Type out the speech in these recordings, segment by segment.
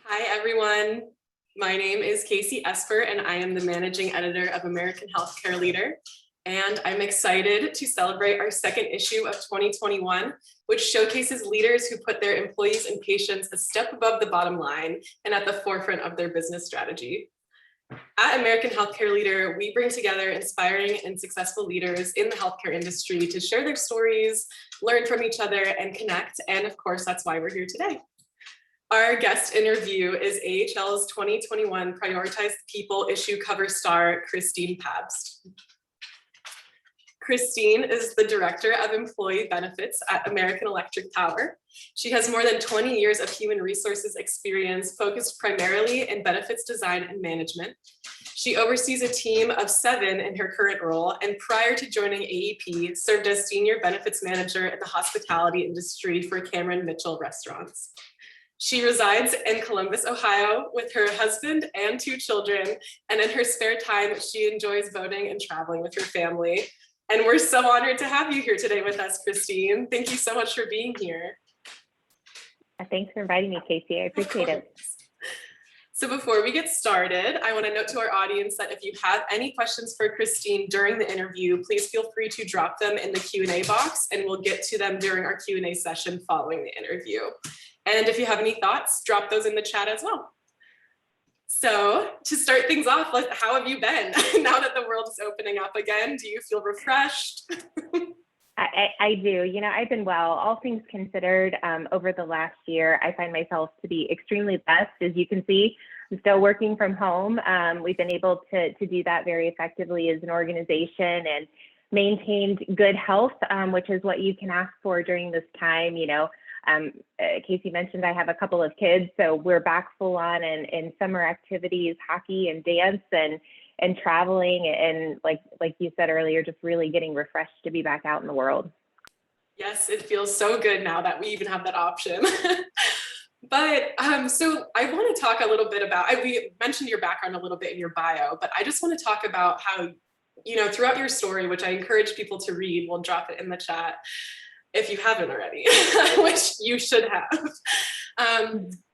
Hi, everyone. My name is KC Esper, and I am the managing editor of American Healthcare Leader. And I'm excited to celebrate our second issue of 2021, which showcases leaders who put their employees and patients a step above the bottom line and at the forefront of their business strategy. At American Healthcare Leader, we bring together inspiring and successful leaders in the healthcare industry to share their stories, learn from each other, and connect. And of course, that's why we're here today. Our guest interview is AHL's 2021 Prioritized People issue cover star, Christine Pabst. Christine is the Director of Employee Benefits at American Electric Power. She has more than 20 years of human resources experience focused primarily in benefits design and management. She oversees a team of 7 in her current role, and prior to joining AEP, served as Senior Benefits Manager in the hospitality industry for Cameron Mitchell Restaurants. She resides in Columbus, Ohio with her husband and 2 children, and in her spare time, she enjoys boating and traveling with her family. And we're so honored to have you here today with us, Christine. Thank you so much for being here. Thanks for inviting me, Casey. I appreciate it. So before we get started, I want to note to our audience that if you have any questions for Christine during the interview, please feel free to drop them in the Q&A box, and we'll get to them during our Q&A session following the interview. And if you have any thoughts, drop those in the chat as well. So to start things off, how have you been? Now that the world is opening up again, do you feel refreshed? I do. You know, I've been well. All things considered, over the last year, I find myself to be extremely blessed. As you can see, I'm still working from home. We've been able to do that very effectively as an organization and maintained good health, which is what you can ask for during this time. You know, Casey mentioned I have a couple of kids, so we're back full on in summer activities, hockey and dance and traveling, and like you said earlier, just really getting refreshed to be back out in the world. Yes, it feels so good now that we even have that option. But so I want to talk a little bit about, we mentioned your background a little bit in your bio, but I just want to talk about how, you know, throughout your story, which I encourage people to read, we'll drop it in the chat if you haven't already, which you should have.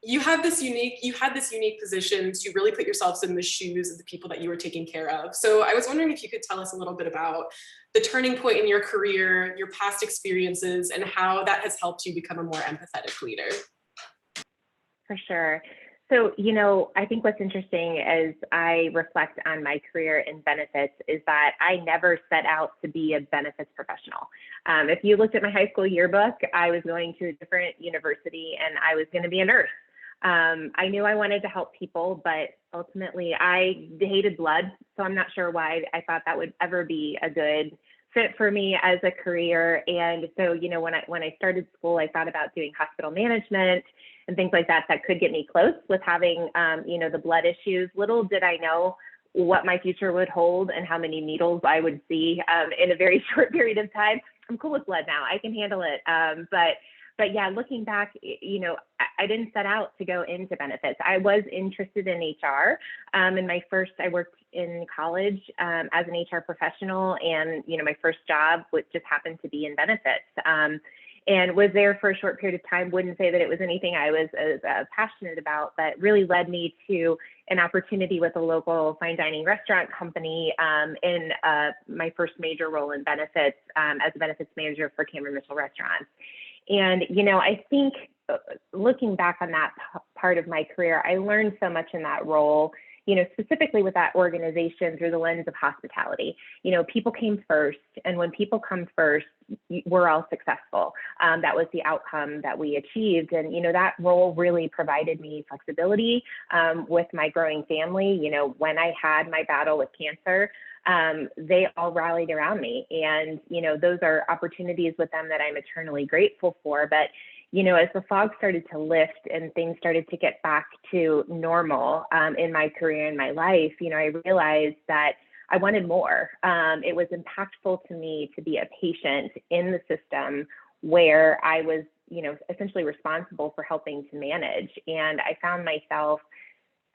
You had this unique position to really put yourselves in the shoes of the people that you were taking care of. So I was wondering if you could tell us a little bit about the turning point in your career, your past experiences, and how that has helped you become a more empathetic leader. For sure. So, you know, I think what's interesting as I reflect on my career in benefits is that I never set out to be a benefits professional. If you looked at my high school yearbook, I was going to a different university and I was going to be a nurse. I knew I wanted to help people, but ultimately I hated blood. So I'm not sure why I thought that would ever be a good fit for me as a career. And so, you know, when I started school, I thought about doing hospital management and things like that could get me close with having, you know, the blood issues. Little did I know what my future would hold and how many needles I would see in a very short period of time. I'm cool with blood now. I can handle it. But yeah, looking back, you know, I didn't set out to go into benefits. I was interested in HR. I worked in college as an HR professional, and, you know, my first job just happened to be in benefits. And was there for a short period of time. Wouldn't say that it was anything I was as passionate about, but really led me to an opportunity with a local fine dining restaurant company in my first major role in benefits as a benefits manager for Cameron Mitchell Restaurants. And, you know, I think looking back on that part of my career, I learned so much in that role, you know, specifically with that organization through the lens of hospitality. You know, people came first, and when people come first, we're all successful. That was the outcome that we achieved. And, you know, that role really provided me flexibility with my growing family. You know, when I had my battle with cancer, they all rallied around me. And, you know, those are opportunities with them that I'm eternally grateful for. But, you know, as the fog started to lift and things started to get back to normal in my career and my life, you know, I realized that I wanted more. It was impactful to me to be a patient in the system where I was, you know, essentially responsible for helping to manage. And I found myself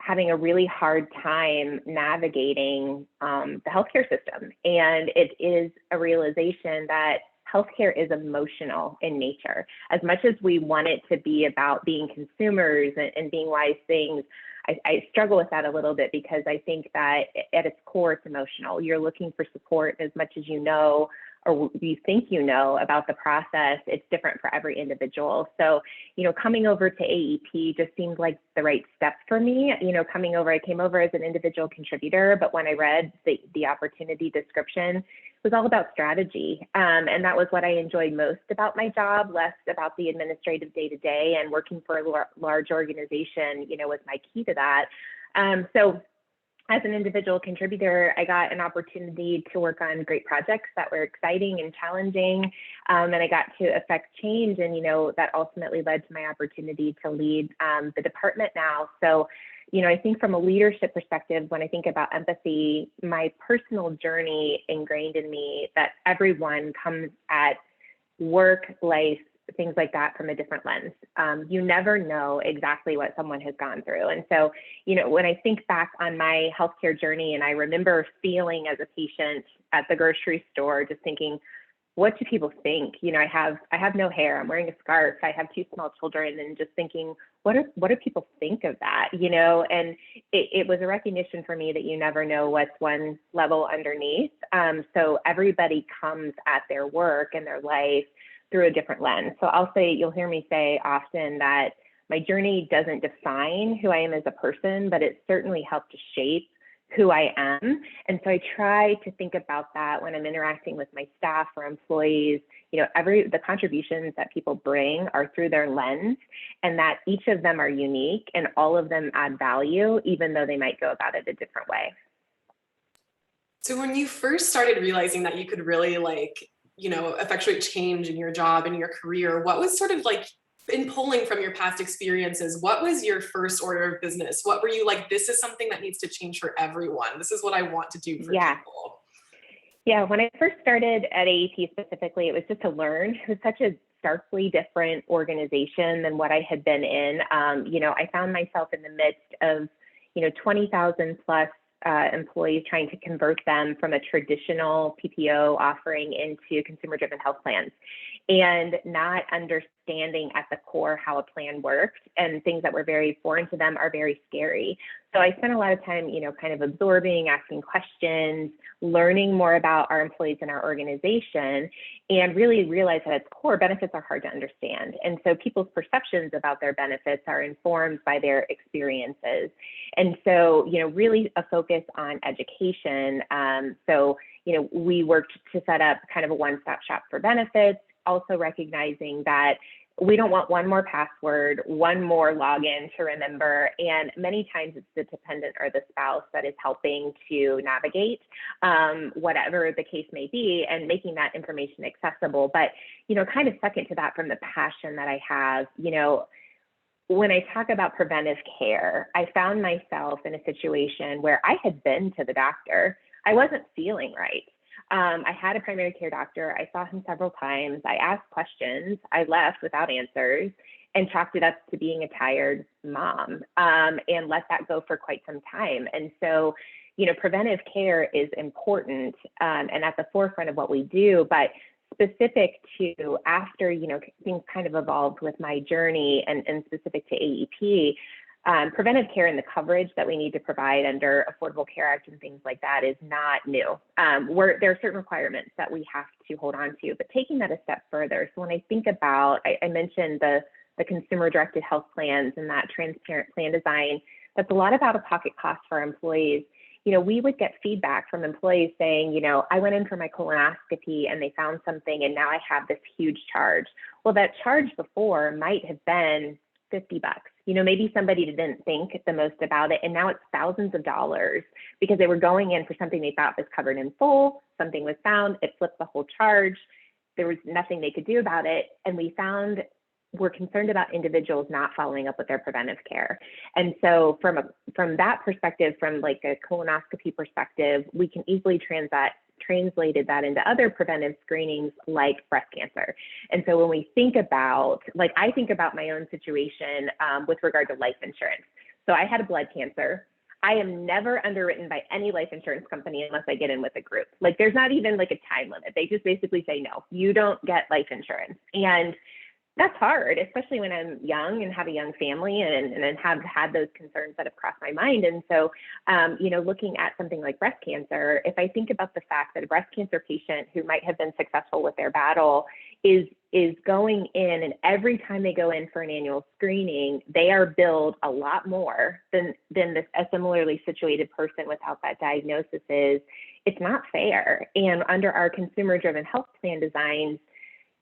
having a really hard time navigating the healthcare system. And it is a realization that healthcare is emotional in nature. As much as we want it to be about being consumers and being wise things, I struggle with that a little bit because I think that at its core, it's emotional. You're looking for support as much as you know, or you think you know about the process. It's different for every individual. So, coming over to AEP just seemed like the right step for me. I came over as an individual contributor, but when I read the opportunity description, it was all about strategy. And that was what I enjoyed most about my job, less about the administrative day-to-day, and working for a large organization, was my key to that. So as an individual contributor, I got an opportunity to work on great projects that were exciting and challenging, and I got to affect change, and that ultimately led to my opportunity to lead the department now. So, I think from a leadership perspective, when I think about empathy, my personal journey ingrained in me that everyone comes at work, life, things like that from a different lens. You never know exactly what someone has gone through. And so, when I think back on my healthcare journey, and I remember feeling as a patient at the grocery store, just thinking, what do people think? I have no hair, I'm wearing a scarf, I have 2 small children, and just thinking, what do people think of that? And it was a recognition for me that you never know what's one level underneath. So everybody comes at their work and their life through a different lens. So you'll hear me say often that my journey doesn't define who I am as a person, but it certainly helped to shape who I am. And so I try to think about that when I'm interacting with my staff or employees. The contributions that people bring are through their lens, and that each of them are unique and all of them add value, even though they might go about it a different way. So when you first started realizing that you could really effectuate change in your job and your career, what was sort of in pulling from your past experiences, what was your first order of business? What were you like, this is something that needs to change for everyone. This is what I want to do for people. Yeah, when I first started at AEP specifically, it was just to learn. It was such a starkly different organization than what I had been in. I found myself in the midst of, 20,000 plus employees, trying to convert them from a traditional PPO offering into consumer-driven health plans, and not understanding at the core how a plan worked, and things that were very foreign to them are very scary. So I spent a lot of time, kind of absorbing, asking questions, learning more about our employees and our organization, and really realized that at its core, benefits are hard to understand. And so people's perceptions about their benefits are informed by their experiences. And so, really a focus on education. We worked to set up kind of a one-stop shop for benefits, also recognizing that we don't want one more password, one more login to remember. And many times it's the dependent or the spouse that is helping to navigate whatever the case may be, and making that information accessible. But, kind of second to that, from the passion that I have, when I talk about preventive care, I found myself in a situation where I had been to the doctor. I wasn't feeling right. I had a primary care doctor. I saw him several times. I asked questions. I left without answers and chalked it up to being a tired mom, and let that go for quite some time. And so, preventive care is important, and at the forefront of what we do, but specific to after, things kind of evolved with my journey, and specific to AEP, preventive care and the coverage that we need to provide under Affordable Care Act and things like that is not new. There are certain requirements that we have to hold on to, but taking that a step further. So when I think about, I mentioned the consumer-directed health plans and that transparent plan design, that's a lot of out-of-pocket costs for our employees. We would get feedback from employees saying, I went in for my colonoscopy and they found something and now I have this huge charge. Well, that charge before might have been $50. Maybe somebody didn't think the most about it, and now it's thousands of dollars because they were going in for something they thought was covered in full, something was found, it flipped the whole charge, there was nothing they could do about it, and we're concerned about individuals not following up with their preventive care. And so from that perspective, from like a colonoscopy perspective, we can easily translated that into other preventive screenings like breast cancer. And so when we think about, I think about my own situation with regard to life insurance. So I had a blood cancer. I am never underwritten by any life insurance company unless I get in with a group. Like there's not even like a time limit. They just basically say, no, you don't get life insurance. And that's hard, especially when I'm young and have a young family and have had those concerns that have crossed my mind. And so, looking at something like breast cancer, if I think about the fact that a breast cancer patient who might have been successful with their battle is going in, and every time they go in for an annual screening, they are billed a lot more than a similarly situated person without that diagnosis is, it's not fair. And under our consumer-driven health plan designs,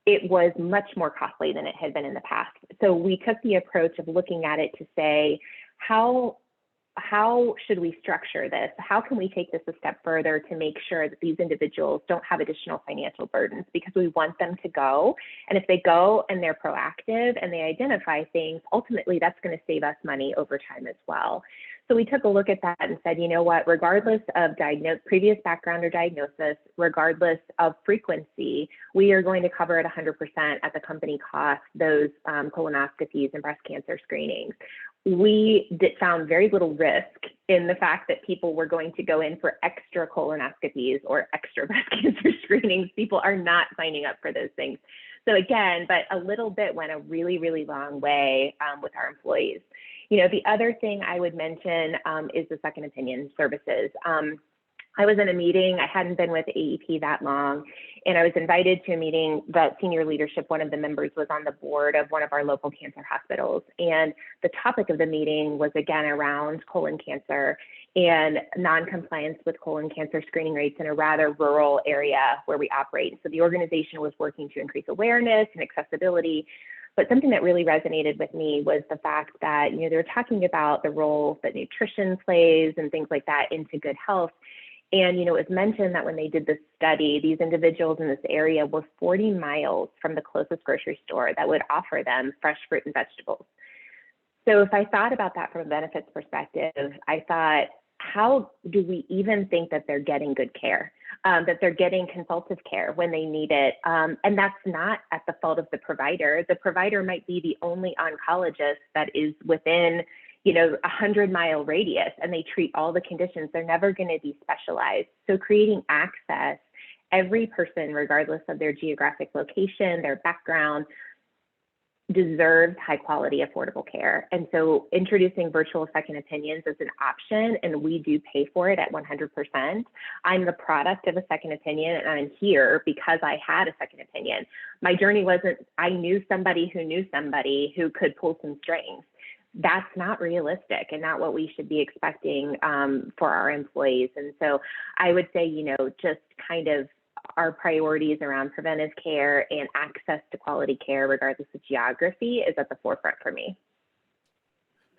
it was much more costly than it had been in the past. So we took the approach of looking at it to say, how should we structure this? How can we take this a step further to make sure that these individuals don't have additional financial burdens? Because we want them to go. And if they go and they're proactive and they identify things, ultimately that's going to save us money over time as well. So we took a look at that and said, you know what, regardless of previous background or diagnosis, regardless of frequency, we are going to cover at 100% at the company cost those colonoscopies and breast cancer screenings. We found very little risk in the fact that people were going to go in for extra colonoscopies or extra breast cancer screenings. People are not signing up for those things. So again, but a little bit went a really, really long way with our employees. The other thing I would mention is the second opinion services. I was in a meeting, I hadn't been with AEP that long, and I was invited to a meeting that senior leadership, one of the members was on the board of one of our local cancer hospitals. And the topic of the meeting was again around colon cancer and non-compliance with colon cancer screening rates in a rather rural area where we operate. So the organization was working to increase awareness and accessibility. But something that really resonated with me was the fact that, they were talking about the role that nutrition plays and things like that into good health. And, it was mentioned that when they did this study, these individuals in this area were 40 miles from the closest grocery store that would offer them fresh fruit and vegetables. So if I thought about that from a benefits perspective, I thought, how do we even think that they're getting good care, that they're getting consultative care when they need it? And that's not at the fault of the provider. The provider might be the only oncologist that is within, a 100-mile radius, and they treat all the conditions. They're never going to be specialized. So creating access, every person, regardless of their geographic location, their background, deserves high quality, affordable care. And so introducing virtual second opinions is an option, and we do pay for it at 100%. I'm the product of a second opinion, and I'm here because I had a second opinion. My journey wasn't, I knew somebody who could pull some strings. That's not realistic and not what we should be expecting for our employees. And so I would say, just kind of our priorities around preventive care and access to quality care, regardless of geography, is at the forefront for me.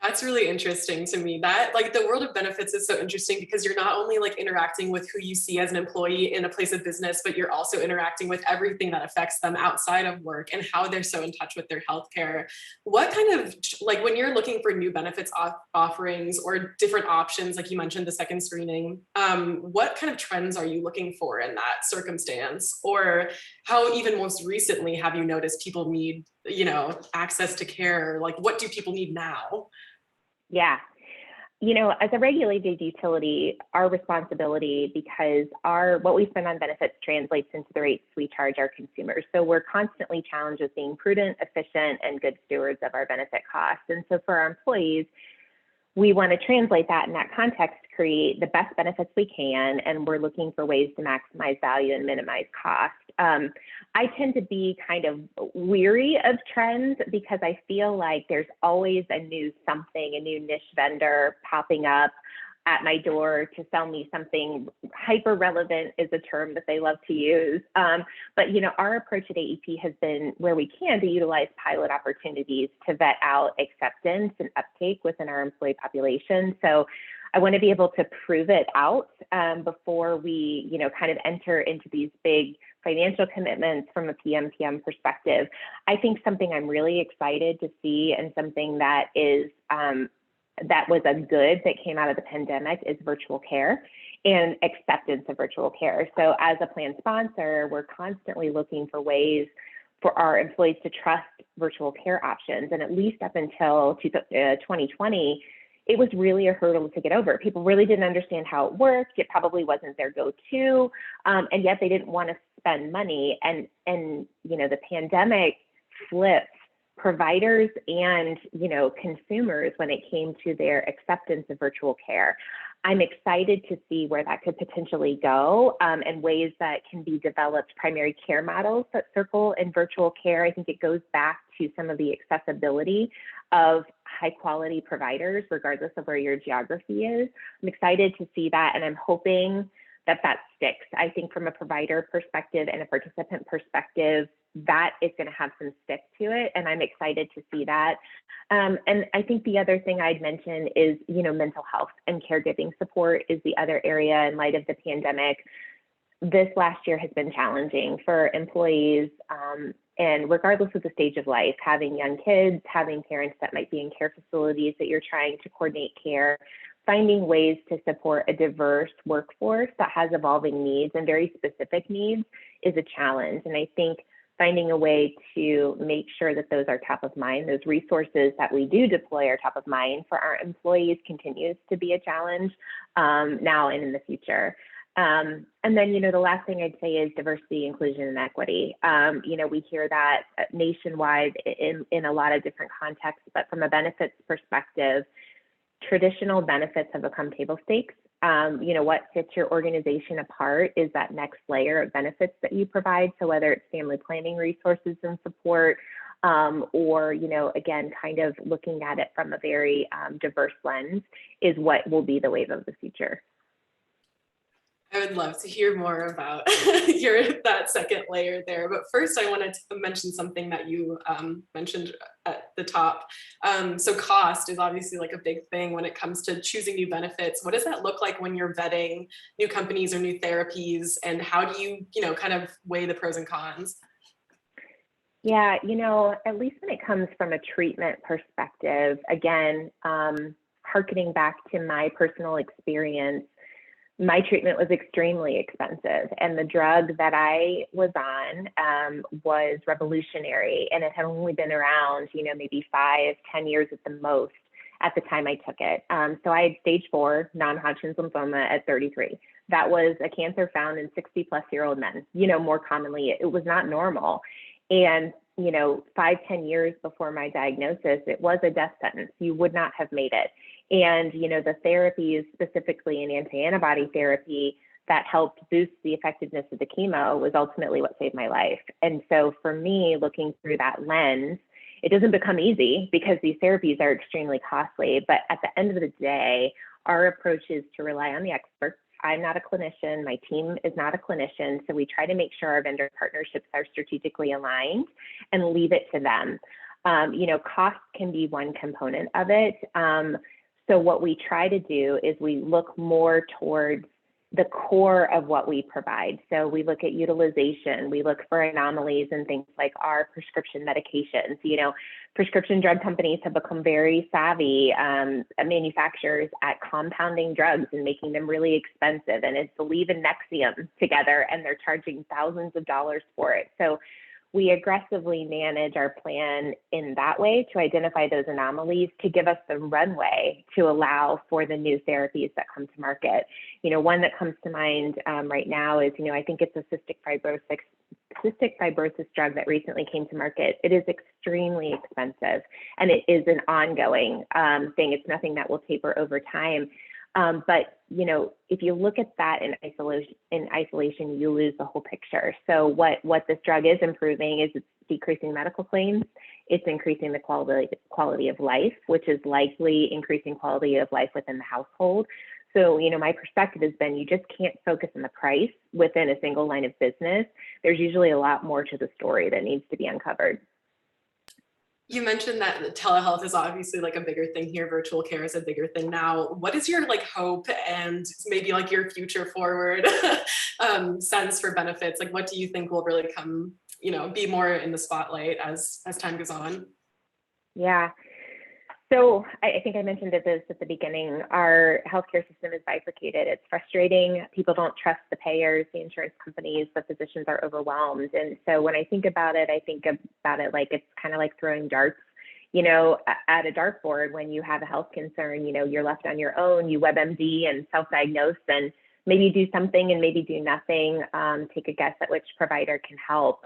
That's really interesting to me. That the world of benefits is so interesting because you're not only interacting with who you see as an employee in a place of business, but you're also interacting with everything that affects them outside of work and how they're so in touch with their healthcare. What kind of, when you're looking for new benefits offerings or different options, like you mentioned, the second screening, what kind of trends are you looking for in that circumstance? Or how even most recently have you noticed people need, access to care? What do people need now? Yeah. As a regulated utility, our responsibility, because what we spend on benefits translates into the rates we charge our consumers. So we're constantly challenged with being prudent, efficient, and good stewards of our benefit costs. And so for our employees, we want to translate that in that context to create the best benefits we can, and we're looking for ways to maximize value and minimize cost. I tend to be kind of weary of trends because I feel like there's always a new something, a new niche vendor popping up at my door to sell me something. Hyper relevant is a term that they love to use. But our approach at AEP has been, where we can, to utilize pilot opportunities to vet out acceptance and uptake within our employee population. So I want to be able to prove it out before we, kind of enter into these big financial commitments from a PMPM perspective. I think something I'm really excited to see, and something that is that was a good that came out of the pandemic, is virtual care and acceptance of virtual care. So as a plan sponsor, we're constantly looking for ways for our employees to trust virtual care options. And at least up until 2020, it was really a hurdle to get over. People really didn't understand how it worked. It probably wasn't their go-to, and yet they didn't want to spend money. And the pandemic flipped providers and consumers when it came to their acceptance of virtual care. I'm excited to see where that could potentially go, and ways that can be developed, primary care models that circle in virtual care. I think it goes back to some of the accessibility of high quality providers, regardless of where your geography is. I'm excited to see that, and I'm hoping that sticks. I think from a provider perspective and a participant perspective, that is going to have some stick to it, and I'm excited to see that. And I think the other thing I'd mention is, mental health and caregiving support is the other area in light of the pandemic. This last year has been challenging for employees, and regardless of the stage of life, having young kids, having parents that might be in care facilities that you're trying to coordinate care, finding ways to support a diverse workforce that has evolving needs and very specific needs is a challenge. And I think finding a way to make sure that those are top of mind, those resources that we do deploy are top of mind for our employees continues to be a challenge now and in the future. And then, the last thing I'd say is diversity, inclusion, and equity. We hear that nationwide in a lot of different contexts, but from a benefits perspective, traditional benefits have become table stakes. What sets your organization apart is that next layer of benefits that you provide. So whether it's family planning resources and support, or, again, kind of looking at it from a very diverse lens is what will be the wave of the future. I would love to hear more about that second layer there. But first, I wanted to mention something that you mentioned at the top. So cost is obviously like a big thing when it comes to choosing new benefits. What does that look like when you're vetting new companies or new therapies? And how do you, kind of weigh the pros and cons? Yeah, at least when it comes from a treatment perspective, again, hearkening back to my personal experience, my treatment was extremely expensive, and the drug that I was on was revolutionary, and it had only been around, maybe 5-10 years at the most at the time I took it. So I had stage 4 non-Hodgkin's lymphoma at 33. That was a cancer found in 60-plus-year-old men. More commonly, it was not normal. And 5-10 years before my diagnosis, it was a death sentence. You would not have made it. And, the therapies, specifically in anti-antibody therapy, that helped boost the effectiveness of the chemo was ultimately what saved my life. And so for me, looking through that lens, it doesn't become easy because these therapies are extremely costly. But at the end of the day, our approach is to rely on the experts. I'm not a clinician. My team is not a clinician. So we try to make sure our vendor partnerships are strategically aligned and leave it to them. Cost can be one component of it. So what we try to do is we look more towards the core of what we provide. So we look at utilization, we look for anomalies and things like our prescription medications. Prescription drug companies have become very savvy manufacturers at compounding drugs and making them really expensive. And it's Aleve and Nexium together, and they're charging thousands of dollars for it. So we aggressively manage our plan in that way to identify those anomalies to give us the runway to allow for the new therapies that come to market. One that comes to mind right now is, I think it's a cystic fibrosis drug that recently came to market. It is extremely expensive, and it is an ongoing thing. It's nothing that will taper over time. But if you look at that in isolation, you lose the whole picture. So what this drug is improving is it's decreasing medical claims. It's increasing the quality of life, which is likely increasing quality of life within the household. So, my perspective has been you just can't focus on the price within a single line of business. There's usually a lot more to the story that needs to be uncovered. You mentioned that the telehealth is obviously like a bigger thing here. Virtual care is a bigger thing now. What is your hope and maybe your future forward sense for benefits? What do you think will really come, be more in the spotlight as time goes on? Yeah. So I think I mentioned this at the beginning. Our healthcare system is bifurcated. It's frustrating. People don't trust the payers, the insurance companies, the physicians are overwhelmed. And so when I think about it like it's kind of like throwing darts, at a dartboard, when you have a health concern, you're left on your own, you WebMD and self-diagnose and maybe do something and maybe do nothing, take a guess at which provider can help.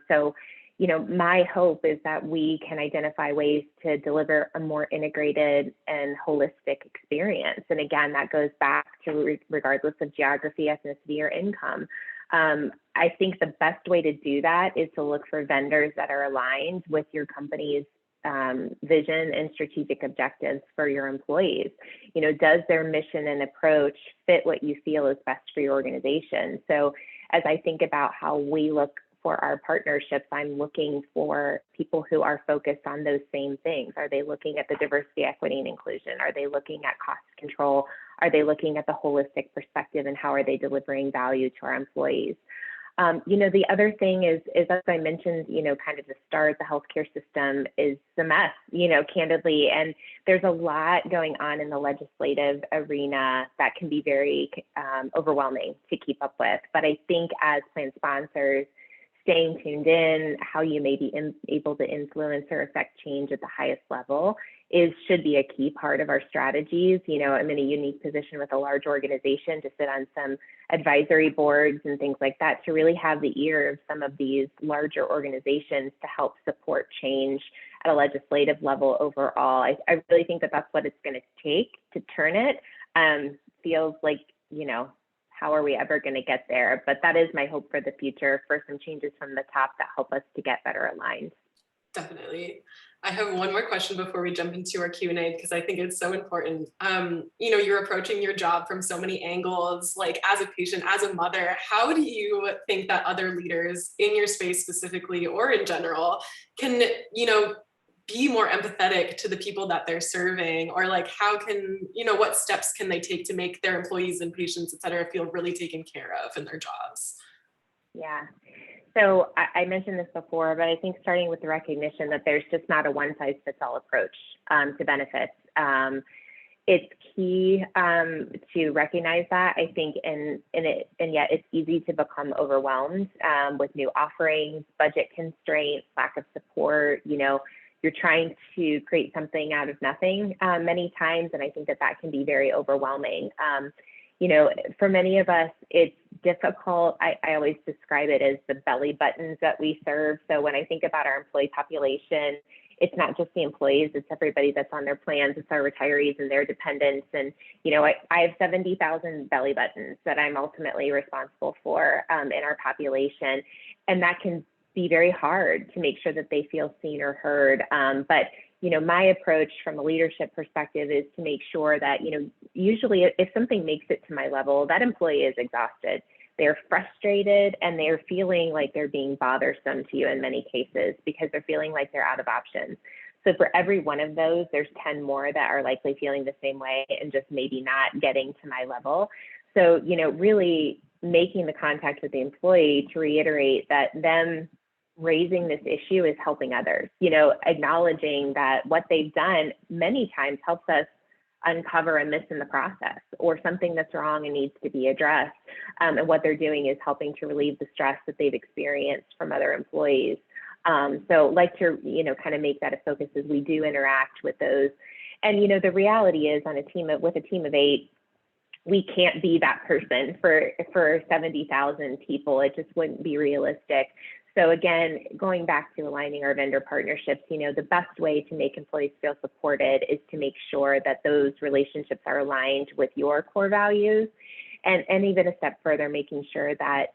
So, my hope is that we can identify ways to deliver a more integrated and holistic experience. And again, that goes back to regardless of geography, ethnicity, or income. I think the best way to do that is to look for vendors that are aligned with your company's vision and strategic objectives for your employees. Does their mission and approach fit what you feel is best for your organization? So as I think about how we look for our partnerships, I'm looking for people who are focused on those same things. Are they looking at the diversity, equity, and inclusion? Are they looking at cost control? Are they looking at the holistic perspective, and how are they delivering value to our employees? The other thing is as I mentioned, kind of the start, the healthcare system is a mess, candidly, and there's a lot going on in the legislative arena that can be very overwhelming to keep up with. But I think as plan sponsors, staying tuned in, how you may be able to influence or affect change at the highest level should be a key part of our strategies. I'm in a unique position with a large organization to sit on some advisory boards and things like that, to really have the ear of some of these larger organizations to help support change at a legislative level overall. I really think that that's what it's going to take to turn it. Feels like, how are we ever going to get there? But that is my hope for the future, for some changes from the top that help us to get better aligned. Definitely. I have one more question before we jump into our Q&A, because I think it's so important. You're approaching your job from so many angles, like as a patient, as a mother. How do you think that other leaders in your space specifically, or in general, can, be more empathetic to the people that they're serving? Or like, how can, what steps can they take to make their employees and patients, et cetera, feel really taken care of in their jobs? Yeah. So I mentioned this before, but I think starting with the recognition that there's just not a one-size-fits-all approach to benefits. It's key to recognize that, I think, and yet it's easy to become overwhelmed with new offerings, budget constraints, lack of support. You're trying to create something out of nothing many times, and I think that can be very overwhelming. For many of us, it's difficult. I always describe it as the belly buttons that we serve. So when I think about our employee population, it's not just the employees, it's everybody that's on their plans, it's our retirees and their dependents. And, I have 70,000 belly buttons that I'm ultimately responsible for in our population. And that can be very hard to make sure that they feel seen or heard. But my approach from a leadership perspective is to make sure that, usually if something makes it to my level, that employee is exhausted. They're frustrated and they're feeling like they're being bothersome to you in many cases, because they're feeling like they're out of options. So for every one of those, there's 10 more that are likely feeling the same way and just maybe not getting to my level. So, really making the contact with the employee to reiterate that them raising this issue is helping others, acknowledging that what they've done many times helps us uncover a miss in the process, or something that's wrong and needs to be addressed. And what they're doing is helping to relieve the stress that they've experienced from other employees. So like to, kind of make that a focus as we do interact with those. And, the reality is with a team of 8, we can't be that person for 70,000 people. It just wouldn't be realistic. So again, going back to aligning our vendor partnerships, the best way to make employees feel supported is to make sure that those relationships are aligned with your core values, and even a step further, making sure that,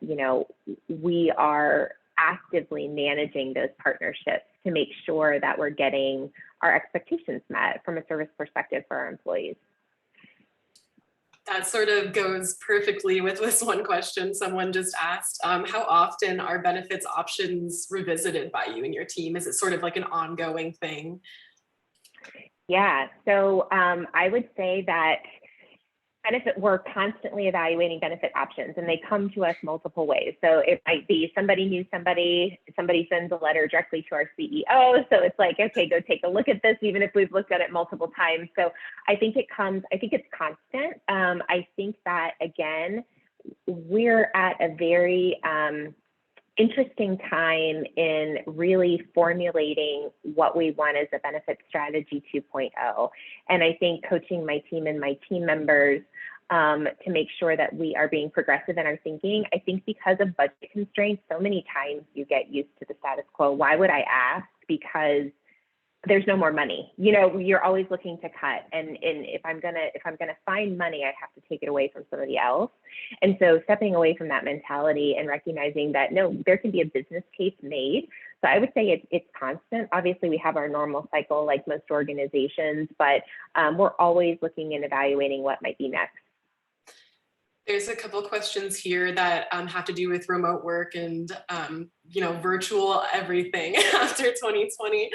we are actively managing those partnerships to make sure that we're getting our expectations met from a service perspective for our employees. That sort of goes perfectly with this one question someone just asked. How often are benefits options revisited by you and your team? Is it sort of like an ongoing thing? Yeah, so I would say that we're constantly evaluating benefit options, and they come to us multiple ways. So it might be somebody knew somebody sends a letter directly to our CEO. So it's like, okay, go take a look at this, even if we've looked at it multiple times. So I think it's constant. I think that, again, we're at a very interesting time in really formulating what we want as a benefit strategy 2.0. And I think coaching my team and my team members to make sure that we are being progressive in our thinking. I think because of budget constraints, so many times you get used to the status quo. Why would I ask? Because there's no more money. You know, you're always looking to cut. And if I'm gonna find money, I have to take it away from somebody else. And so stepping away from that mentality and recognizing that no, there can be a business case made. So I would say it's constant. Obviously, we have our normal cycle like most organizations, but we're always looking and evaluating what might be next. There's a couple of questions here that have to do with remote work and virtual everything after 2020.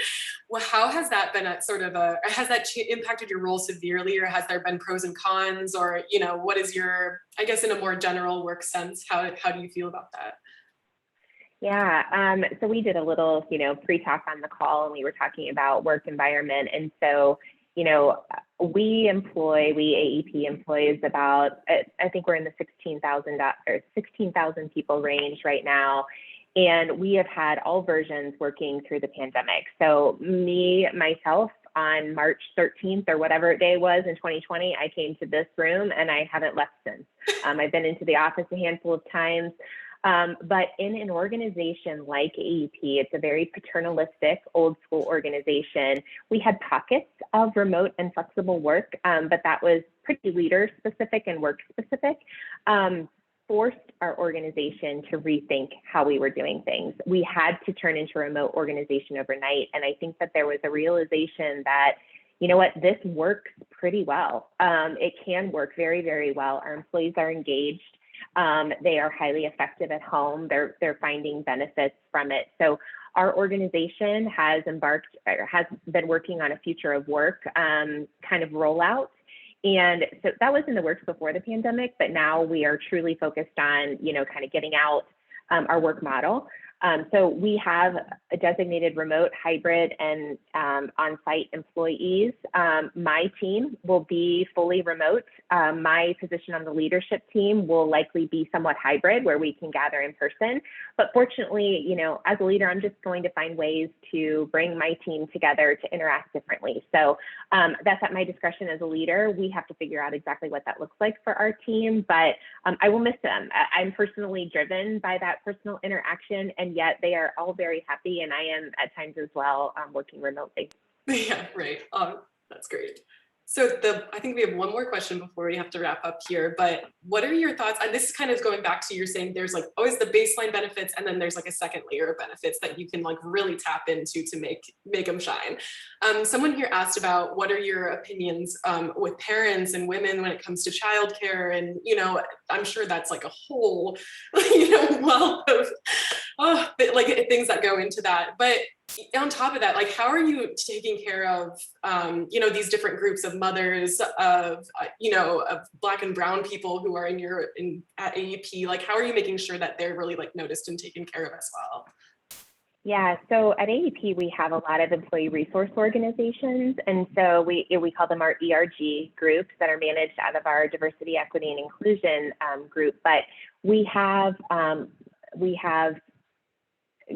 Well, how has that been has that impacted your role severely, or has there been pros and cons, or what is your, I guess in a more general work sense, how do you feel about that? Yeah, so we did a little, pre-talk on the call, and we were talking about work environment. And so, we AEP employs about, I think we're in the 16,000 people range right now. And we have had all versions working through the pandemic. So myself, on March 13th or whatever day was in 2020, I came to this room and I haven't left since. I've been into the office a handful of times. But in an organization like AEP, it's a very paternalistic, old school organization. We had pockets of remote and flexible work, but that was pretty leader specific and work specific. Forced our organization to rethink how we were doing things. We had to turn into a remote organization overnight. And I think that there was a realization that, this works pretty well. It can work very, very well. Our employees are engaged. They are highly effective at home. They're finding benefits from it. So our organization has been working on a future of work kind of rollout. And so that was in the works before the pandemic, but now we are truly focused on, kind of getting out our work model. So we have a designated remote, hybrid, and on-site employees. My team will be fully remote. My position on the leadership team will likely be somewhat hybrid, where we can gather in person. But fortunately, as a leader, I'm just going to find ways to bring my team together to interact differently. So that's at my discretion as a leader. We have to figure out exactly what that looks like for our team, but I will miss them. I'm personally driven by that personal interaction, and yet they are all very happy, and I am at times as well, working remotely. Yeah, right. That's great. So I think we have one more question before we have to wrap up here, but what are your thoughts? And this is kind of going back to you're saying there's like always the baseline benefits, and then there's like a second layer of benefits that you can like really tap into to make them shine. Someone here asked about what are your opinions with parents and women when it comes to childcare, and I'm sure that's like a whole wealth of things that go into that. But on top of that, like, how are you taking care of, these different groups of mothers, of Black and brown people who are at AEP? Like, how are you making sure that they're really like noticed and taken care of as well? Yeah, so at AEP, we have a lot of employee resource organizations. And so we call them our ERG groups that are managed out of our diversity, equity, and inclusion group. But we have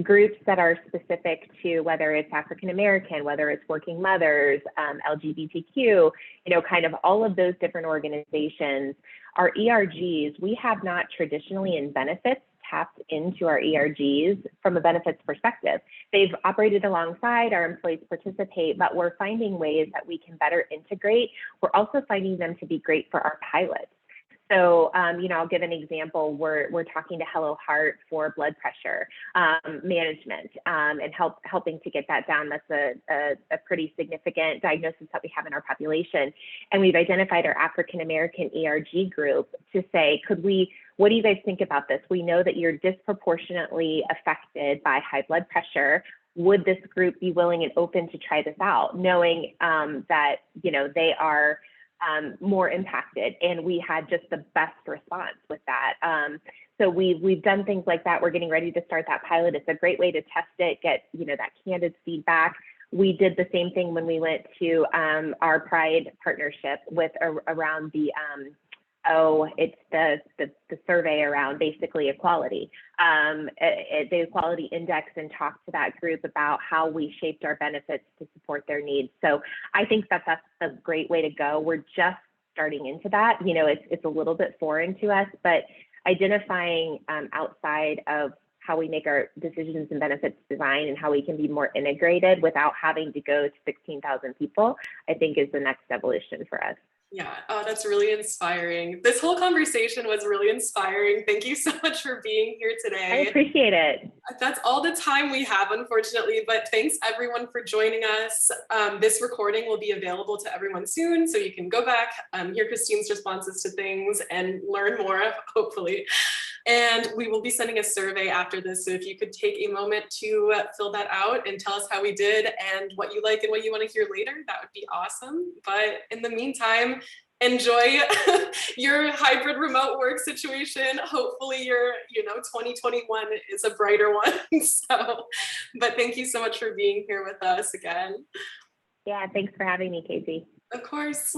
groups that are specific to whether it's African American, whether it's working mothers, LGBTQ, kind of all of those different organizations. Our ERGs, we have not traditionally in benefits tapped into our ERGs from a benefits perspective. They've operated alongside, our employees participate, but we're finding ways that we can better integrate. We're also finding them to be great for our pilots. So, I'll give an example. We're talking to Hello Heart for blood pressure management and helping to get that down. That's a pretty significant diagnosis that we have in our population. And we've identified our African American ERG group to say, what do you guys think about this? We know that you're disproportionately affected by high blood pressure. Would this group be willing and open to try this out, knowing that, they are more impacted, and we had just the best response with that. So we've done things like that. We're getting ready to start that pilot. It's a great way to test it, get that candid feedback. We did the same thing when we went to our Pride partnership with around the Oh, it's the survey around basically equality, the equality index, and talk to that group about how we shaped our benefits to support their needs. So I think that that's a great way to go. We're just starting into that. You know, it's a little bit foreign to us, but identifying outside of how we make our decisions and benefits design and how we can be more integrated without having to go to 16,000 people, I think is the next evolution for us. Yeah, oh, that's really inspiring. This whole conversation was really inspiring. Thank you so much for being here I today. appreciate it. That's all the time we have, unfortunately, but thanks everyone for joining us. This recording will be available to everyone soon, so you can go back, hear Christine's responses to things and learn more, hopefully. And we will be sending a survey after this, so if you could take a moment to fill that out and tell us how we did and what you like and what you want to hear later, that would be awesome. But in the meantime, enjoy your hybrid remote work situation. Hopefully your 2021 is a brighter one. So, but thank you so much for being here with us again. Yeah, thanks for having me, Casey. Of course.